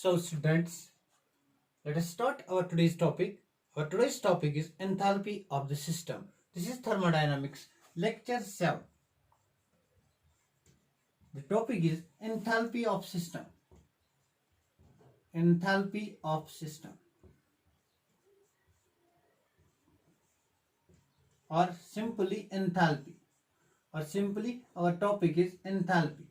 So students, let us start our today's topic. Our today's topic is enthalpy of the system. This is thermodynamics, lecture 7. The topic is enthalpy of system. Enthalpy of system. Or simply enthalpy. Or simply our topic is enthalpy.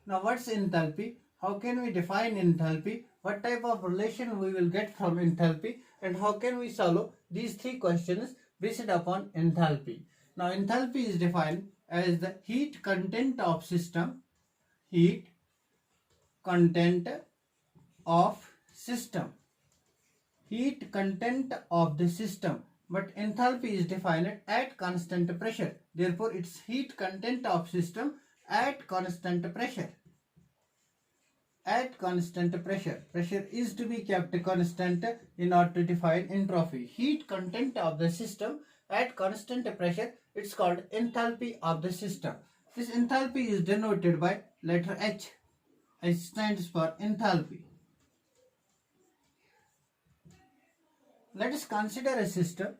Now what's enthalpy? How can we define enthalpy? What type of relation we will get from enthalpy? And how can we solve these three questions based upon enthalpy? Now enthalpy is defined as the heat content of system. Heat content of system. Heat content of the system. But enthalpy is defined at constant pressure. Therefore, it's heat content of system at constant pressure. At constant pressure. Pressure is to be kept constant in order to define entropy. Heat content of the system at constant pressure, it's called enthalpy of the system. This enthalpy is denoted by letter H. H stands for enthalpy. Let us consider a system.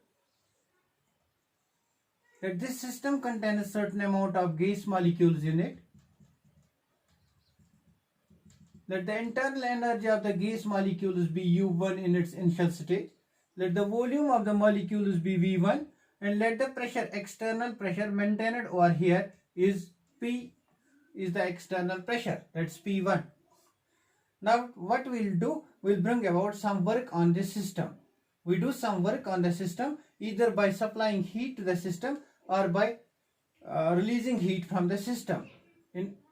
That this system contains a certain amount of gas molecules in it. Let the internal energy of the gas molecules be U1 in its initial state. Let the volume of the molecules be V1, and let the pressure, external pressure maintained over here is P, is the external pressure, that's P1. Now what we'll do, we'll bring about some work on this system. We do some work on the system either by supplying heat to the system or by releasing heat from the system.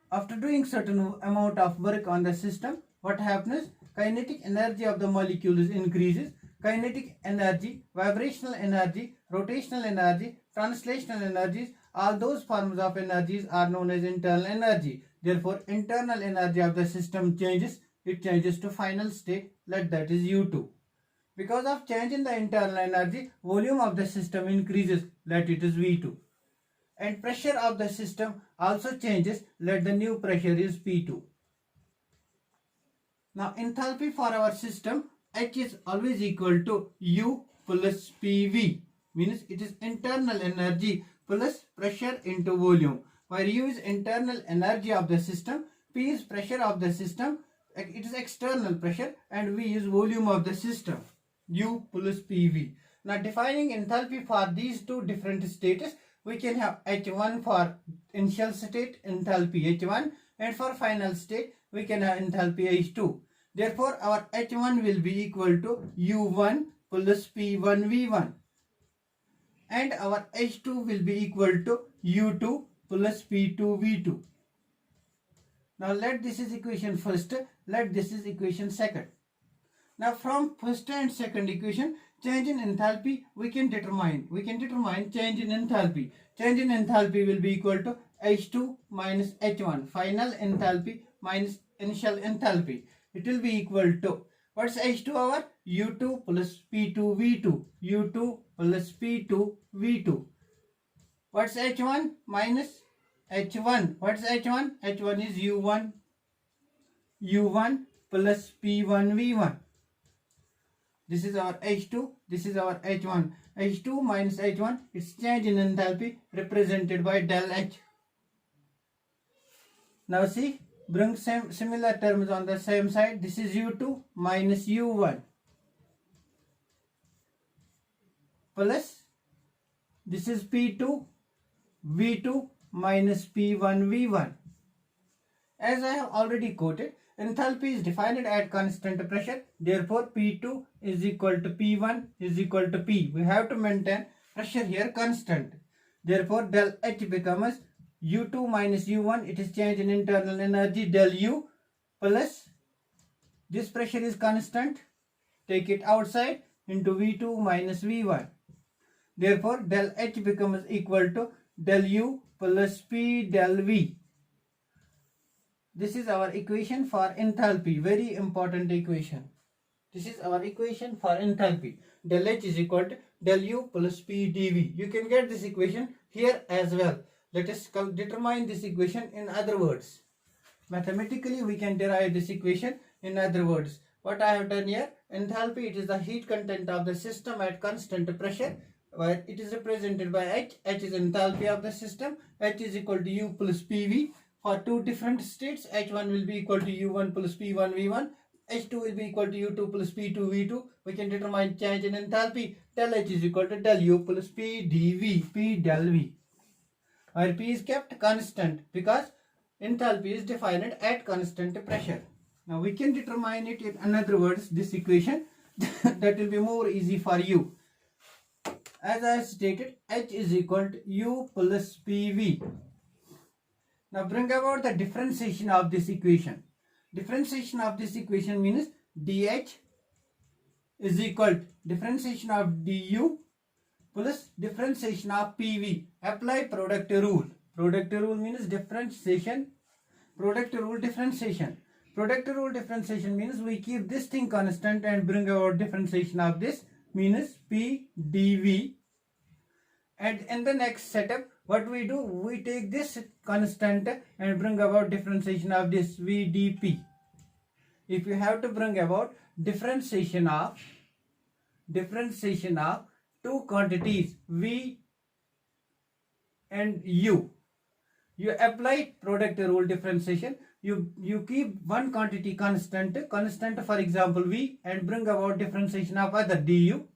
After doing certain amount of work on the system, what happens? Kinetic energy of the molecules increases. Kinetic energy, vibrational energy, rotational energy, translational energies, all those forms of energies are known as internal energy. Therefore, internal energy of the system changes. It changes to final state, let that is U2. Because of change in the internal energy, volume of the system increases, let it is V2. And pressure of the system also changes, let the new pressure is P2. Now enthalpy for our system, H is always equal to U plus PV, means it is internal energy plus pressure into volume, where U is internal energy of the system, P is pressure of the system, it is external pressure, and V is volume of the system, U plus PV. Now defining enthalpy for these two different states, we can have H1 for initial state, enthalpy H1, and for final state, we can have enthalpy H2. Therefore, our H1 will be equal to U1 plus P1V1. And our H2 will be equal to U2 plus P2V2. Now let this is equation first, let this is equation second. Now from first and second equation, change in enthalpy we can determine change in enthalpy. Change in enthalpy will be equal to H2 minus H1, final enthalpy minus initial enthalpy. It will be equal to, what's H2 our? U2 plus P2V2, U2 plus P2V2. What's H1 minus H1? What's H1? H1 is U1 plus P1V1. This is our H2, this is our H1. H2 minus H1, its change in enthalpy represented by del H. Now see, bring similar terms on the same side. This is U2 minus U1 plus this is P2 V2 minus P1 V1. As I have already quoted, enthalpy is defined at constant pressure. Therefore, P2 is equal to P1 is equal to P. We have to maintain pressure here constant. Therefore, del H becomes U2 minus U1. It is change in internal energy del U plus this pressure is constant. Take it outside into V2 minus V1. Therefore, del H becomes equal to del U plus P del V. This is our equation for enthalpy, very important equation. This is our equation for enthalpy. Del H is equal to del U plus P dV. You can get this equation here as well. Let us determine this equation in other words. Mathematically, we can derive this equation. In other words, what I have done here, enthalpy, it is the heat content of the system at constant pressure, where it is represented by H. H is enthalpy of the system. H is equal to U plus PV. For two different states, H1 will be equal to U1 plus P1 V1. H2 will be equal to U2 plus P2 V2. We can determine change in enthalpy. Del H is equal to del U plus P dV, P del V, where P is kept constant because enthalpy is defined at constant pressure. Now we can determine it in another words, this equation that will be more easy for you. As I stated, H is equal to U plus PV. Now bring about the differentiation of this equation. Differentiation of this equation means dH is equal to differentiation of du plus differentiation of PV. Apply product rule. Product rule means differentiation. Product rule differentiation. Product rule differentiation means we keep this thing constant and bring about differentiation of this means P dV. And in the next setup, what we do, we take this constant and bring about differentiation of this V dP. If you have to bring about differentiation of two quantities V and U, you apply product rule differentiation. You keep one quantity constant for example V, and bring about differentiation of other du,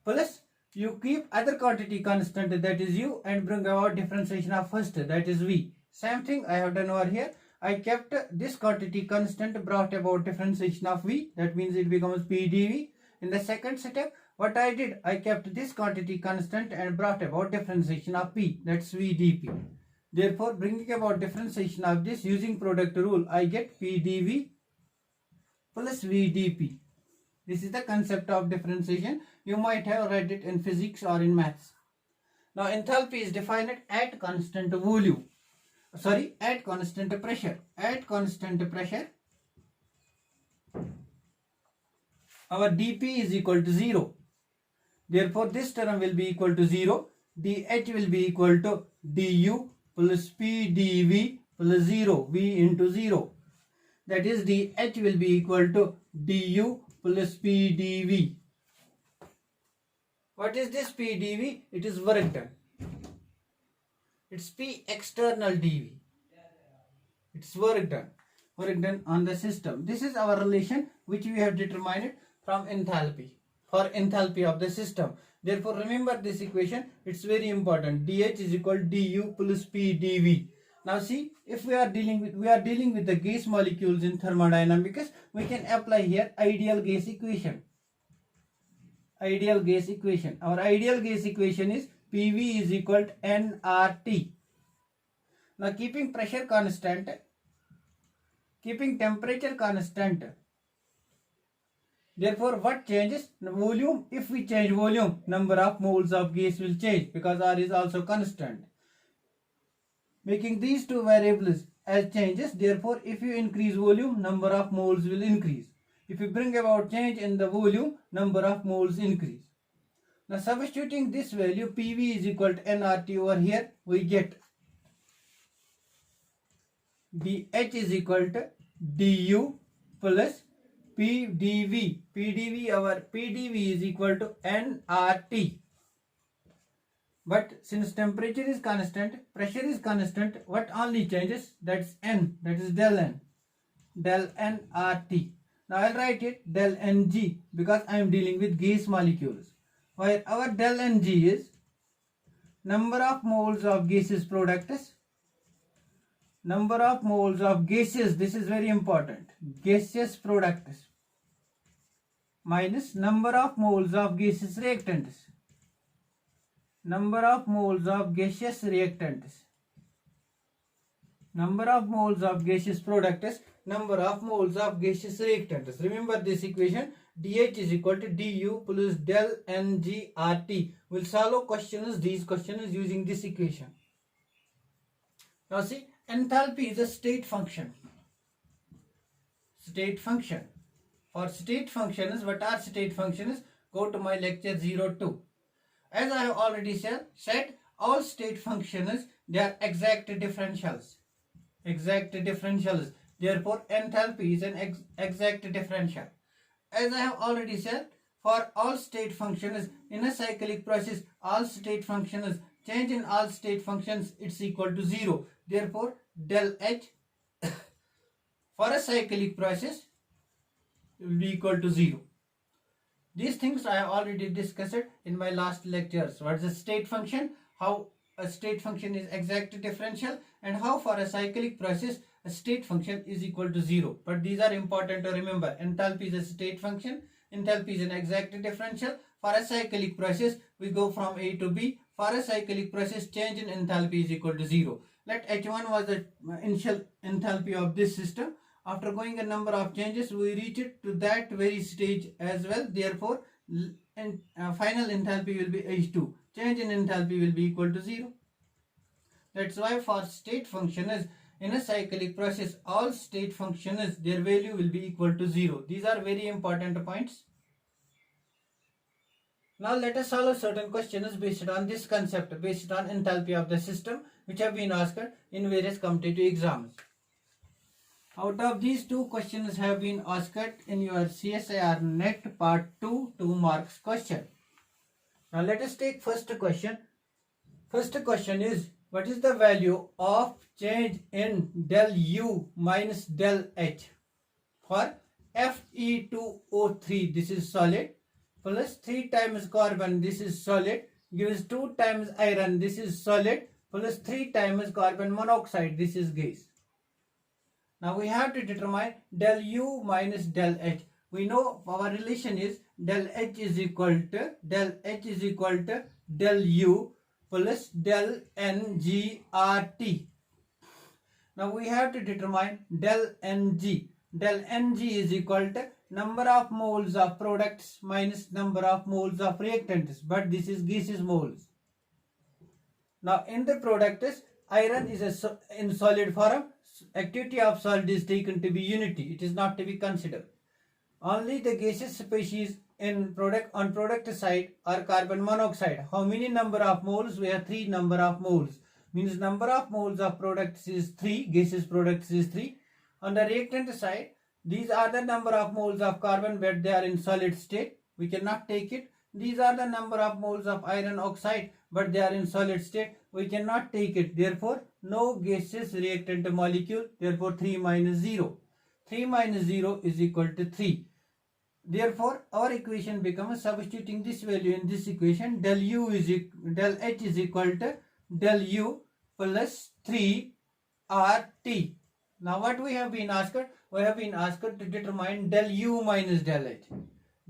plus you keep other quantity constant, that is U, and bring about differentiation of first, that is V. Same thing I have done over here. I kept this quantity constant, brought about differentiation of V, that means it becomes P dV. In the second step, what I did, I kept this quantity constant and brought about differentiation of P, that's V dP. Therefore, bringing about differentiation of this using product rule, I get P dV plus V dP. This is the concept of differentiation. You might have read it in physics or in maths. Now, enthalpy is defined at constant volume. At constant pressure. At constant pressure, our dP is equal to 0. Therefore, this term will be equal to 0. dH will be equal to du plus P dV plus 0, V into 0. That is, dH will be equal to du plus P dV. What is this P dV? It is work done. It's P external dV. It's work done on the system. This is our relation which we have determined from enthalpy, for enthalpy of the system. Therefore, remember this equation. It's very important. dH is equal to du plus P dV. Now see, if we are dealing with the gas molecules in thermodynamics, we can apply here ideal gas equation. Ideal gas equation. Our ideal gas equation is PV is equal to nRT. Now keeping pressure constant, keeping temperature constant. Therefore, what changes? Volume. If we change volume, number of moles of gas will change because R is also constant. Making these two variables as changes, therefore, if you increase volume, number of moles will increase. If you bring about change in the volume, number of moles increase. Now, substituting this value, PV is equal to nRT over here, we get dH is equal to du plus P dV. Our P dV is equal to nRT. But since temperature is constant, pressure is constant, what only changes? That's N, that is del N. Del nRT. Now I'll write it del Ng because I am dealing with gas molecules. Where our del Ng is number of moles of gaseous products. Number of moles of gases, this is very important, gaseous products, minus number of moles of gaseous reactants. Number of moles of gaseous reactants. Number of moles of gaseous products, number of moles of gaseous reactants. Remember this equation, dH is equal to du plus del nGRT. We'll solve questions, these questions using this equation. Now see, enthalpy is a state function. State function. For state functions, what are state functions? Go to my lecture 02. As I have already said, all state functions, they are exact differentials. Exact differentials. Therefore, enthalpy is an exact differential. As I have already said, for all state functions in a cyclic process, all state functions, change in all state functions, it's equal to 0. Therefore, del H for a cyclic process will be equal to 0. These things I have already discussed in my last lectures. What is a state function? How a state function is exact differential, and how for a cyclic process a state function is equal to 0. But these are important to remember. Enthalpy is a state function. Enthalpy is an exact differential. For a cyclic process, we go from A to B. For a cyclic process, change in enthalpy is equal to 0. Let H1 was the initial enthalpy of this system. After going a number of changes, we reach it to that very stage as well. Therefore, final enthalpy will be H2. Change in enthalpy will be equal to 0. That's why for state functions in a cyclic process, all state functions, their value will be equal to 0. These are very important points. Now let us solve certain questions based on this concept, based on enthalpy of the system, which have been asked in various competitive exams. Out of these two questions have been asked in your CSIR NET part 2 2 marks question. Now let us take first question. First question is, what is the value of change in del U minus del H for Fe2O3, this is solid, plus 3 times carbon, this is solid, gives 2 times iron, this is solid, plus 3 times carbon monoxide, this is gas. Now we have to determine del U minus del H. We know our relation is del H is equal to del U plus del NGRT. Now we have to determine del NG. Del NG is equal to number of moles of products minus number of moles of reactants, but this is gaseous moles. Now in the products, iron is in solid form. Activity of solid is taken to be unity. It is not to be considered. Only the gaseous species in product side are carbon monoxide. How many number of moles? We have 3 number of moles. Means number of moles of products is 3. Gaseous products is 3. On the reactant side, these are the number of moles of carbon, but they are in solid state. We cannot take it. These are the number of moles of iron oxide, but they are in solid state. We cannot take it. Therefore, no gaseous reactant molecule. Therefore, 3 minus 0. 3 minus 0 is equal to 3. Therefore, our equation becomes, substituting this value in this equation, del H is equal to del U plus 3 RT. Now, what we have been asked? We have been asked to determine del U minus del H.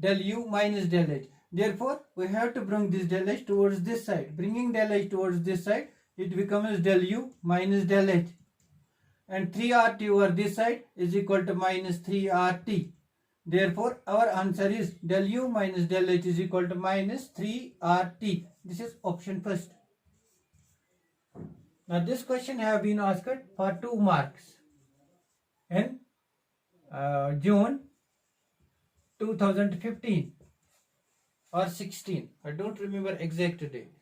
Del U minus del H. Therefore, we have to bring this del H towards this side. Bringing del H towards this side, it becomes del U minus del H. And 3RT over this side is equal to minus 3RT. Therefore, our answer is del U minus del H is equal to minus 3RT. This is option first. Now, this question have been asked for 2 marks in June 2015 or 16. I don't remember exact date.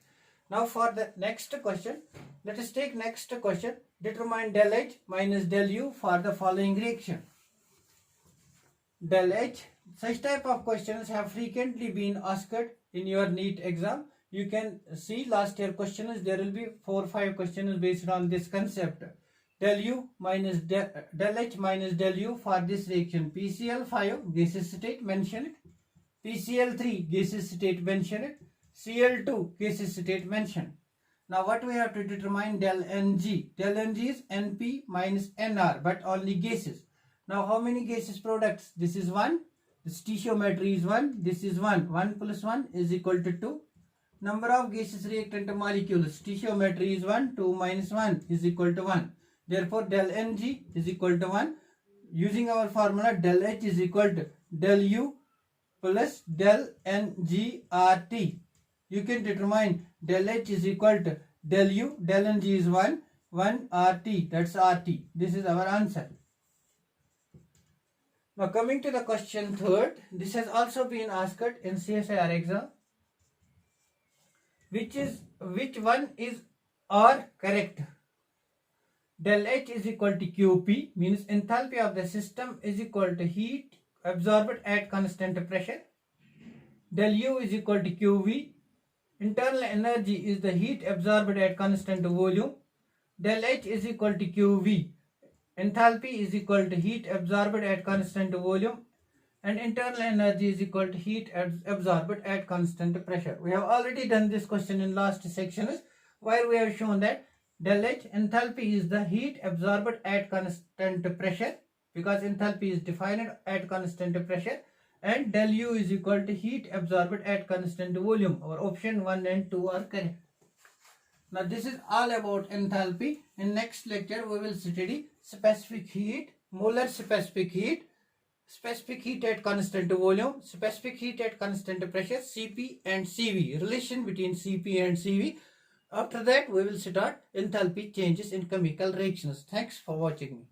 Now, for the next question, let us take next question. Determine del H minus del U for the following reaction. Del H, such type of questions have frequently been asked in your NEET exam. You can see last year questions, there will be 4 or 5 questions based on this concept. Del U minus del H minus del U for this reaction. PCl5 gaseous state, mention it. PCl3 gaseous state, mention it. Cl2 gaseous state, mention. Now what we have to determine del Ng. Del Ng is Np minus Nr, but only gases. Now how many gaseous products? This is 1. The stoichiometry is 1. This is 1. 1 plus 1 is equal to 2. Number of gaseous reactant molecules. Stoichiometry is 1. 2 minus 1 is equal to 1. Therefore del Ng is equal to 1. Using our formula, del H is equal to del U plus del NGRT. You can determine del H is equal to del U, del Ng is 1, 1 RT, that's RT. This is our answer. Now coming to the question third, this has also been asked in CSIR exam. Which one is or correct? Del H is equal to QP, means enthalpy of the system is equal to heat absorbed at constant pressure. Del U is equal to QV. Internal energy is the heat absorbed at constant volume. Del H is equal to QV. Enthalpy is equal to heat absorbed at constant volume, and internal energy is equal to heat absorbed at constant pressure. We have already done this question in last sections, where we have shown that del H, enthalpy, is the heat absorbed at constant pressure, because enthalpy is defined at constant pressure, and del U is equal to heat absorbed at constant volume. Our option 1 and 2 are correct. Now this is all about enthalpy. In next lecture we will study specific heat, molar specific heat at constant volume, specific heat at constant pressure, Cp and Cv, relation between Cp and Cv. After that we will start enthalpy changes in chemical reactions. Thanks for watching me.